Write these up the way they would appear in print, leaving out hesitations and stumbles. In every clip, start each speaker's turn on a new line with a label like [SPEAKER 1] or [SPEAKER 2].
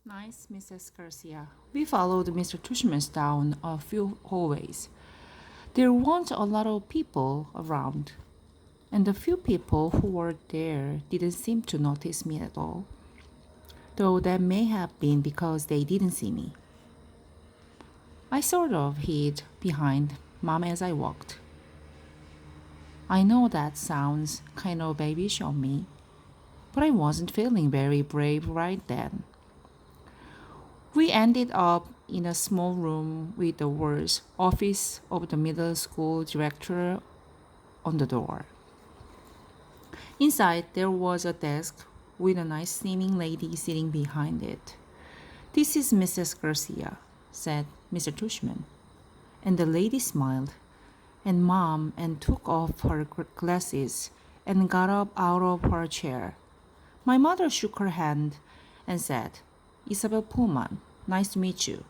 [SPEAKER 1] Nice Mrs.Garcia. We followed Mr. Tushman down a few hallways. There weren't a lot of people around, and the few people who were there didn't seem to notice me at all, though that may have been because they didn't see me. I sort of hid behind Mom as I walked. I know that sounds kind of babyish of me, but I wasn't feeling very brave right then. We ended up in a small room with the words Office of the Middle School Director on the door. Inside, there was a desk with a nice seeming lady sitting behind it. "This is Mrs. Garcia," said Mr. Tushman. And the lady smiled and Mom and took off her glasses and got up out of her chair. My mother shook her hand and said, "Isabel Pullman, nice to meet you."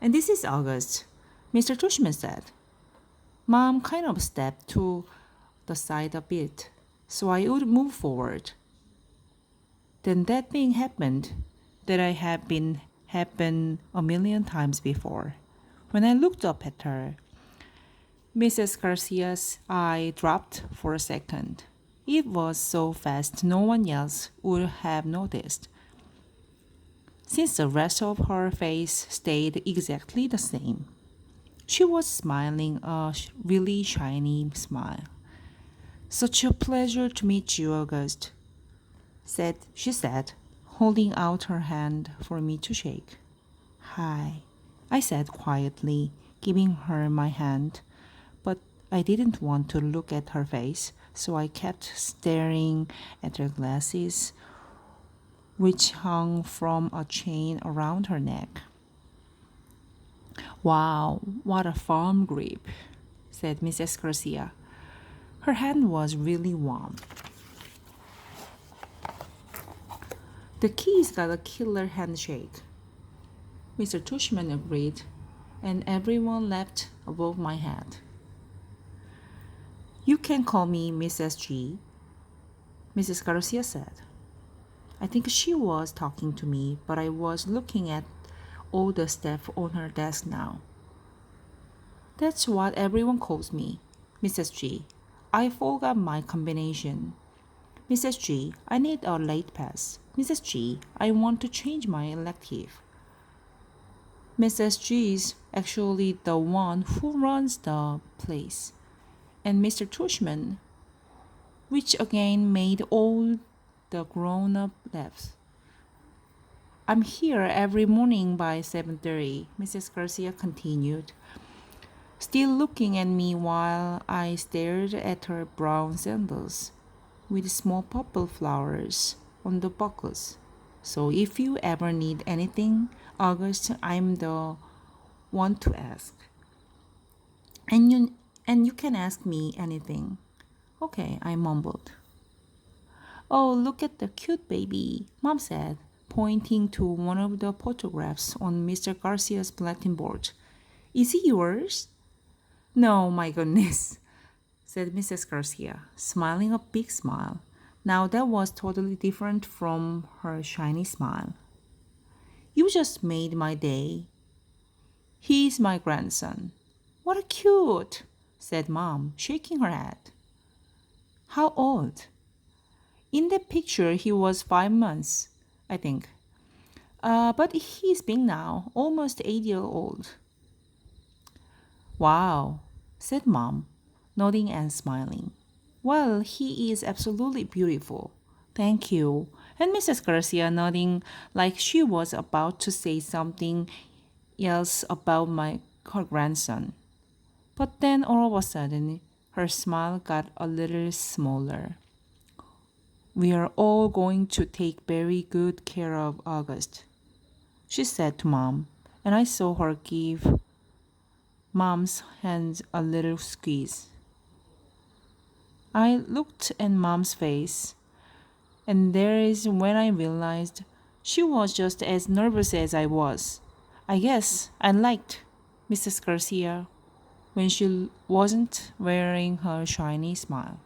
[SPEAKER 1] "And this is August," Mr. Tushman said. Mom kind of stepped to the side a bit, so I would move forward. Then that thing happened that I had been happened a million times before. When I looked up at her, Mrs. Garcia's eye dropped for a second. It was so fast no one else would have noticed, since the rest of her face stayed exactly the same. She was smiling a really shiny smile. "Such a pleasure to meet you, August," she said, holding out her hand for me to shake. "Hi," I said quietly, giving her my hand, but I didn't want to look at her face, so I kept staring at her glasses, which hung from a chain around her neck. "Wow, what a firm grip," said Mrs. Garcia. Her hand was really warm. "The kid's got a killer handshake," Mr. Tushman agreed, and everyone laughed above my head. "You can call me Mrs. G," Mrs. Garcia said. I think she was talking to me, but I was looking at all the stuff on her desk now. "That's what everyone calls me, Mrs. G. I forgot my combination. Mrs. G, I need a late pass. Mrs. G, I want to change my elective." Mrs. G's actually the one who runs the place, and Mr. Tushman, which again made all the grown-up laugh. "I'm here every morning by 7:30, Mrs. Garcia continued, still looking at me while I stared at her brown sandals with small purple flowers on the buckles. "So if you ever need anything, August, I'm the one to ask. And you can ask me anything." "Okay," I mumbled. "Oh, look at the cute baby," Mom said, pointing to one of the photographs on Mr. Garcia's bulletin board. "Is he yours?" "No, my goodness," said Mrs. Garcia, smiling a big smile. Now that was totally different from her shiny smile. "You just made my day. He's my grandson." "What a cute," said Mom, shaking her head. "How old?" "In that picture, he was 5 months, I think. But he's big now, almost 8 years old." "Wow," said Mom, nodding and smiling. "Well, he is absolutely beautiful. Thank you." And Mrs. Garcia nodding like she was about to say something else about her grandson. But then all of a sudden, her smile got a little smaller. "We are all going to take very good care of August," she said to Mom, and I saw her give Mom's hand a little squeeze. I looked at Mom's face, and there is when I realized she was just as nervous as I was. I guess I liked Mrs. Garcia when she wasn't wearing her shiny smile.